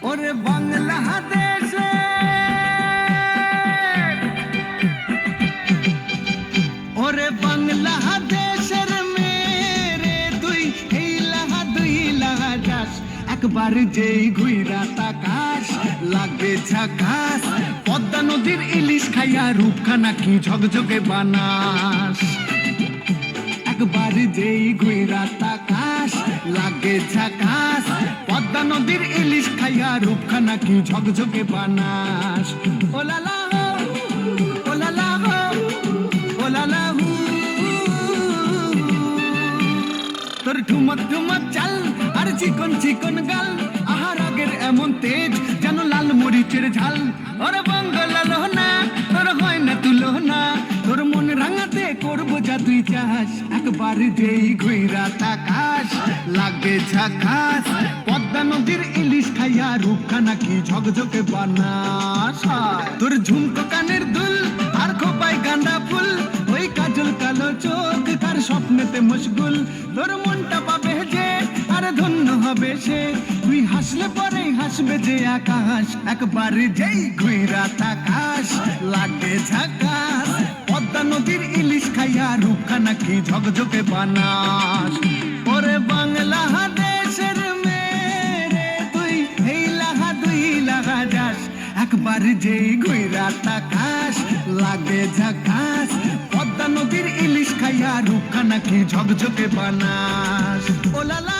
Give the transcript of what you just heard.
ওরে বাংলাদেশে ওরে বাংলাদেশের মেরে তুই এই লাহা দুই লাহা যাস একবার যেই ঘুইরা তাকাস লাগে ঝাকাস পদ্মা নদীর ইলিশ খাইয়া রূপখানা কি ঝকঝকে বানাস একবার যেই ঘুইরা তাকাস লাগে ঝাকাস পদ্মা নদীর ইলিশ খাইয়া রূপখানা কি ঝকঝকে বানাস ওলালা ওলালা ওলালা তোর ঠুমক ঠুমক চাল আর চিকন চিকন গাল আহার আগের এমন তেজ যেন লাল মরিচের ঝাল ওরে বঙ্গলাল না তোর হয় না তুলো না তোর মন রাঙাতে করবো যা তুই চাস একবার যেই ঘুইরা তাকাস লাগে ঝাকাস পদ্মা নদীর ইলিশ খাইয়া রূপখানা কি ঝকঝকে বানাস তোর ঝুমকো কানের দুল আর খোপায় গাঁদা ফুল ওই কাজল কালো চোখ তার স্বপ্নেতে মশগুল তোর মনটা পাবে যে আর ধন্য হবে সে তুই হাসলে পরে হাসবে যে আকাশ একবার যেই ঘুইরা তাকাস লাগে ঝাকাস পদ্মা নদীর ইলিশ খাইয়া রূপখানা কি ঝকঝকে বানাস ওরে বাংলাদেশের মেরে তুই এই লাহা দুই লাহা যাস একবার যেই ঘুইরা তাকাস লাগে ঝাকাস পদ্মা নদীর ইলিশ খাইয়া রূপখানা কি ঝকঝকে বানাস ওলালা